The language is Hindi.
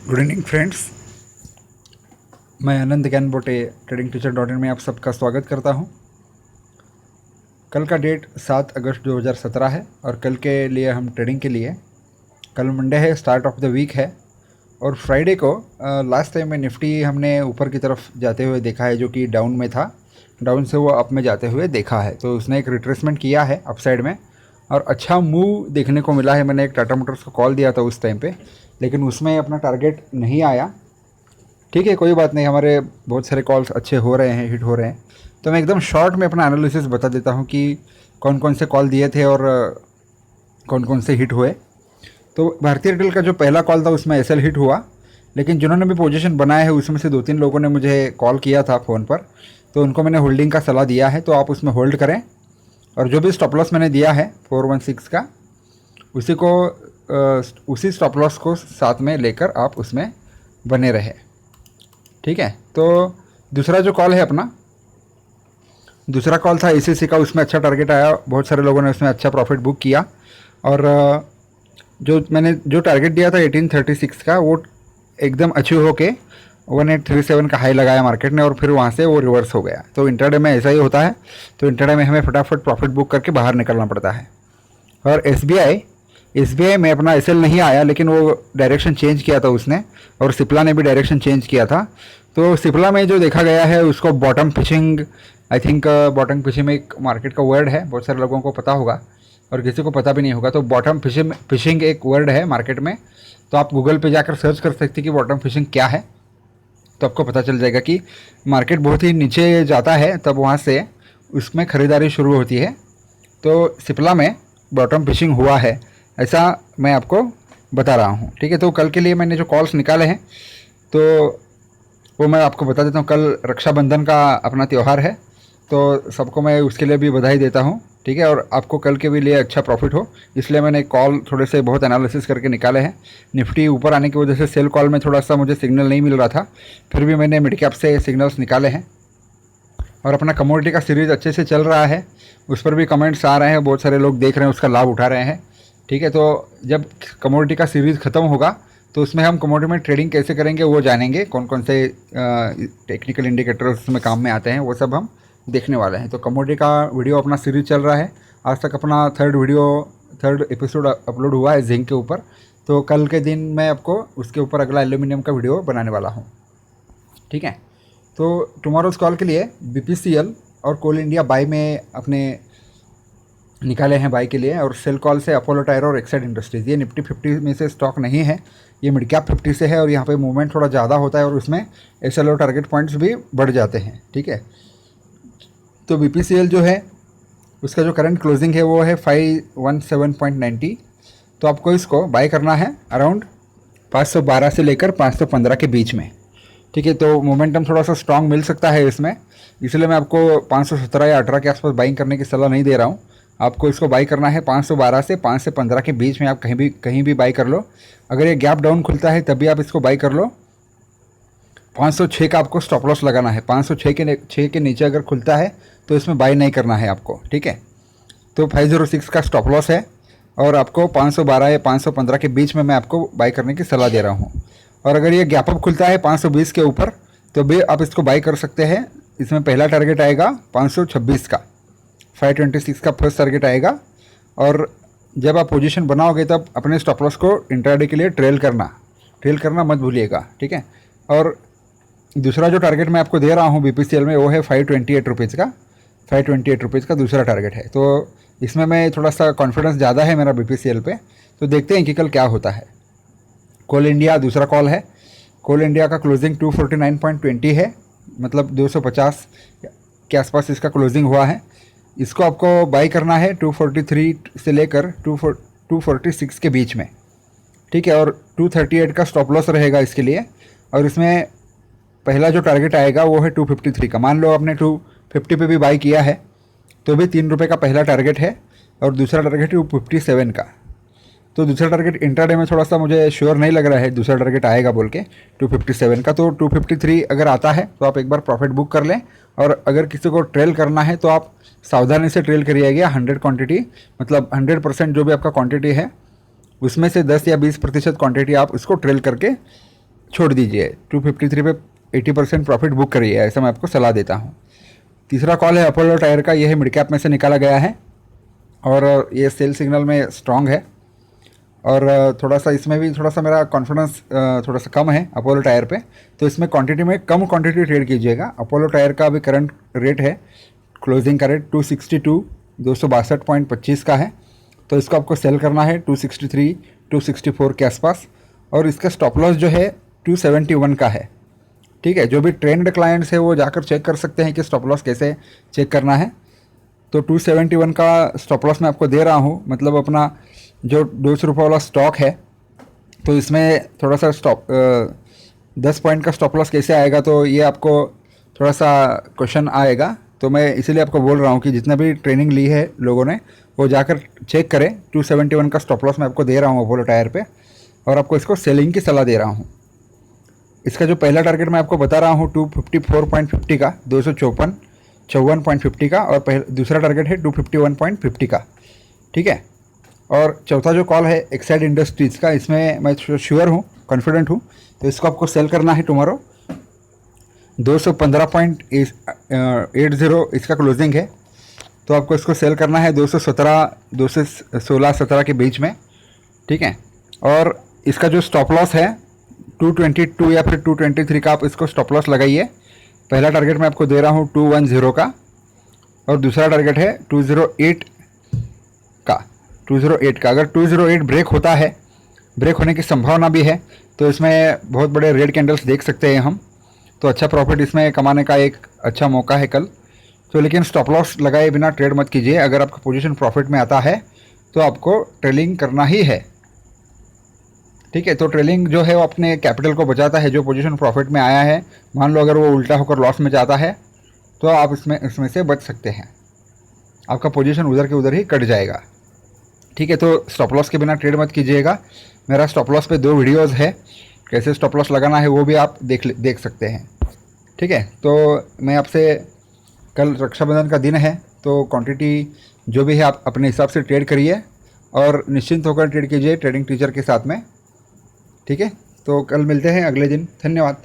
Good evening friends. मैं आनंद ज्ञान बोटे ट्रेडिंग टीचर डॉट इन में आप सबका स्वागत करता हूं। कल का डेट 7 अगस्त 2017 है और कल के लिए हम ट्रेडिंग के लिए, कल मंडे है, स्टार्ट ऑफ द वीक है और फ्राइडे को लास्ट टाइम में निफ्टी हमने ऊपर की तरफ जाते हुए देखा है, जो कि डाउन में था। डाउन से वो अप में जाते हुए देखा है, तो उसने एक रिट्रेसमेंट किया है अपसाइड में और अच्छा मूव देखने को मिला है। मैंने एक टाटा मोटर्स को कॉल दिया था उस टाइम पे, लेकिन उसमें अपना टारगेट नहीं आया। ठीक है, कोई बात नहीं, हमारे बहुत सारे कॉल्स अच्छे हो रहे हैं, हिट हो रहे हैं। तो मैं एकदम शॉर्ट में अपना एनालिसिस बता देता हूँ कि कौन कौन से कॉल दिए थे और कौन कौन से हिट हुए। तो भारतीय एयरटेल का जो पहला कॉल था उसमें एसएल हिट हुआ, लेकिन जिन्होंने भी पोजीशन बनाया है उसमें से 2-3 लोगों ने मुझे कॉल किया था फ़ोन पर, तो उनको मैंने होल्डिंग का सलाह दिया है। तो आप उसमें होल्ड करें और जो भी स्टॉप लॉस मैंने दिया है 416 का, उसी को उसी स्टॉप लॉस को साथ में लेकर आप उसमें बने रहे। ठीक है, तो दूसरा जो कॉल है अपना, दूसरा कॉल था एसीसी का, उसमें अच्छा टारगेट आया, बहुत सारे लोगों ने उसमें अच्छा प्रॉफिट बुक किया और जो मैंने जो टारगेट दिया था 1836 का, वो एकदम अचीव होके 1837 का हाई लगाया मार्केट ने और फिर वहाँ से वो रिवर्स हो गया। तो इंट्राडे में ऐसा ही होता है, तो इंट्राडे में हमें फटाफट प्रॉफिट बुक करके बाहर निकलना पड़ता है। और एसबीआई में अपना एसएल नहीं आया, लेकिन वो डायरेक्शन चेंज किया था उसने, और सिप्ला ने भी डायरेक्शन चेंज किया था। तो सिप्ला में जो देखा गया है उसको bottom fishing, I think bottom fishing में एक मार्केट का वर्ड है, बहुत सारे लोगों को पता होगा और किसी को पता भी नहीं होगा। तो बॉटम फिशिंग एक वर्ड है मार्केट में, तो आप गूगल पे जाकर सर्च कर सकते हैं कि बॉटम फिशिंग क्या है, तो आपको पता चल जाएगा कि मार्केट बहुत ही नीचे जाता है तब वहाँ से उसमें ख़रीदारी शुरू होती है। तो सिप्ला में बॉटम फिशिंग हुआ है, ऐसा मैं आपको बता रहा हूँ। ठीक है, तो कल के लिए मैंने जो कॉल्स निकाले हैं तो वो मैं आपको बता देता हूँ। कल रक्षाबंधन का अपना त्यौहार है, तो सबको मैं उसके लिए भी बधाई देता हूँ। ठीक है, और आपको कल के भी लिए अच्छा प्रॉफिट हो, इसलिए मैंने कॉल थोड़े से बहुत एनालिसिस करके निकाले हैं। निफ्टी ऊपर आने की वजह से सेल कॉल में थोड़ा सा मुझे सिग्नल नहीं मिल रहा था, फिर भी मैंने मिड कैप से सिग्नल्स निकाले हैं। और अपना कमोडिटी का सीरीज़ अच्छे से चल रहा है, उस पर भी कमेंट्स आ रहे हैं, बहुत सारे लोग देख रहे हैं, उसका लाभ उठा रहे हैं। ठीक है, तो जब कमोडिटी का सीरीज़ ख़त्म होगा तो उसमें हम कमोडिटी में ट्रेडिंग कैसे करेंगे वो जानेंगे, कौन कौन से टेक्निकल इंडिकेटर्स उसमें काम में आते हैं, वो सब हम देखने वाले हैं। तो कमोडिटी का वीडियो अपना सीरीज चल रहा है, आज तक अपना थर्ड एपिसोड अपलोड हुआ है जिंक के ऊपर। तो कल के दिन मैं आपको उसके ऊपर अगला एल्यूमिनियम का वीडियो बनाने वाला हूँ। ठीक है, तो टुमारोज कॉल के लिए बीपीसीएल और कोल इंडिया बाई में अपने निकाले हैं बाई के लिए, और सेल कॉल से अपोलो टायर और एक्साइड इंडस्ट्रीज़। ये निफ्टी 50 में से स्टॉक नहीं है, ये मिड कैप 50 से है और यहाँ पे मूवमेंट थोड़ा ज़्यादा होता है और उसमें एसएल और टारगेट पॉइंट्स भी बढ़ जाते हैं। ठीक है, तो बीपीसीएल जो है उसका जो करंट क्लोजिंग है वो है 517.90, तो आपको इसको बाय करना है अराउंड 512 से लेकर 515 के बीच में। ठीक है, तो मोमेंटम थोड़ा सा स्ट्रांग मिल सकता है इसमें, इसलिए मैं आपको 517 या 18 के आसपास बाइंग करने की सलाह नहीं दे रहा हूँ। आपको इसको बाई करना है 512 से 5 से 15 के बीच में, आप कहीं भी बाई कर लो। अगर ये गैप डाउन खुलता है तभी आप इसको बाई कर लो। 506 का आपको स्टॉप लॉस लगाना है, 506 के नीचे अगर खुलता है तो इसमें बाई नहीं करना है आपको। ठीक है, तो 506 का स्टॉप लॉस है और आपको 512 या 515 के बीच में मैं आपको बाई करने की सलाह दे रहा हूँ। और अगर ये गैप अप खुलता है 520 के ऊपर तो भी आप इसको बाई कर सकते हैं। इसमें पहला टारगेट आएगा 526 का, 526 का फर्स्ट टारगेट आएगा। और जब आप पोजीशन बनाओगे तब अपने स्टॉप लॉस को इंट्राडे के लिए ट्रेल करना मत भूलिएगा। ठीक है, और दूसरा जो टारगेट मैं आपको दे रहा हूँ बीपीसीएल में वो है 528 रुपीज़ का, 528 रुपीज़ का दूसरा टारगेट है। तो इसमें मैं थोड़ा सा कॉन्फिडेंस ज़्यादा है मेरा बीपीसीएल पे, तो देखते हैं कि कल क्या होता है। कोल इंडिया दूसरा कॉल है, कोल इंडिया का क्लोजिंग 249.20 है, मतलब 250 के आसपास इसका क्लोजिंग हुआ है। इसको आपको बाई करना है 243 से लेकर 246 के बीच में। ठीक है, और 238 का स्टॉप लॉस रहेगा इसके लिए, और इसमें पहला जो टारगेट आएगा वो है 253 का। मान लो आपने 250 पे भी बाई किया है तो भी 3 रुपये का पहला टारगेट है और दूसरा टारगेट 257 का। तो दूसरा टारगेट इंट्राडे में थोड़ा सा मुझे श्योर नहीं लग रहा है दूसरा टारगेट आएगा बोल के 257 का। तो 253 अगर आता है तो आप एक बार प्रॉफिट बुक कर लें, और अगर किसी को ट्रेल करना है तो आप सावधानी से ट्रेल करिएगा। 100 क्वांटिटी, मतलब 100% जो भी आपका क्वांटिटी है उसमें से 10 या 20% क्वांटिटी आप इसको ट्रेल करके छोड़ दीजिए, 253 पे 80% प्रॉफिट बुक करिए, ऐसा मैं आपको सलाह देता हूँ। तीसरा कॉल है अपोलो टायर का, ये है मिड कैप में से निकाला गया है और ये सेल सिग्नल में स्ट्रॉन्ग है और थोड़ा सा इसमें भी थोड़ा सा मेरा कॉन्फिडेंस थोड़ा सा कम है अपोलो टायर पे, तो इसमें क्वांटिटी में कम क्वांटिटी ट्रेड कीजिएगा। अपोलो टायर का अभी करंट रेट है, क्लोजिंग का रेट 262 262.25 का है, तो इसको आपको सेल करना है 263 264 के आसपास और इसका स्टॉप लॉस जो है 271 का है। ठीक है, जो भी ट्रेंड क्लाइंट्स है वो जाकर चेक कर सकते हैं कि स्टॉप लॉस कैसे चेक करना है। तो 271 का स्टॉप लॉस मैं आपको दे रहा हूँ, मतलब अपना जो 200 रुपये वाला स्टॉक है, तो इसमें थोड़ा सा 10 पॉइंट का स्टॉप लॉस कैसे आएगा, तो ये आपको थोड़ा सा क्वेश्चन आएगा। तो मैं इसीलिए आपको बोल रहा हूँ कि जितना भी ट्रेनिंग ली है लोगों ने वो जाकर चेक करें। 271 का स्टॉप लॉस मैं आपको दे रहा हूँ अपोलो टायर पे और आपको इसको सेलिंग की सलाह दे रहा हूँ। इसका जो पहला टारगेट मैं आपको बता रहा हूँ 254.50 का, 254.50 का, और दूसरा टारगेट है 251.50 का। ठीक है, और चौथा जो कॉल है एक्साइड इंडस्ट्रीज़ का, इसमें मैं श्योर हूँ, कॉन्फिडेंट हूँ, तो इसको आपको सेल करना है टुमारो। 215.80 इसका क्लोजिंग है, तो आपको इसको सेल करना है 216-17 के बीच में। ठीक है, और इसका जो स्टॉप लॉस है 222 या फिर 223 का, आप इसको स्टॉप लॉस लगाइए। पहला टारगेट मैं आपको दे रहा हूँ 210 का और दूसरा टारगेट है 208 का। 208 का अगर 208 ब्रेक होता है, ब्रेक होने की संभावना भी है, तो इसमें बहुत बड़े रेड कैंडल्स देख सकते हैं हम, तो अच्छा प्रॉफिट इसमें कमाने का एक अच्छा मौका है कल। तो लेकिन स्टॉप लॉस लगाए बिना ट्रेड मत कीजिए। अगर आपका पोजीशन प्रॉफिट में आता है तो आपको ट्रेलिंग करना ही है। ठीक है, तो ट्रेलिंग जो है वो अपने कैपिटल को बचाता है। जो पोजीशन प्रॉफिट में आया है, मान लो अगर वो उल्टा होकर लॉस में जाता है तो आप इसमें से बच सकते हैं, आपका पोजीशन उधर के उधर ही कट जाएगा। ठीक है, तो स्टॉप लॉस के बिना ट्रेड मत कीजिएगा। मेरा स्टॉप लॉस पे 2 वीडियोज़ है, कैसे स्टॉप लॉस लगाना है वो भी आप देख सकते हैं। ठीक है, तो मैं आपसे, कल रक्षाबंधन का दिन है, तो क्वांटिटी जो भी है आप अपने हिसाब से ट्रेड करिए और निश्चिंत होकर ट्रेड कीजिए ट्रेडिंग टीचर के साथ में। ठीक है, तो कल मिलते हैं अगले दिन। धन्यवाद।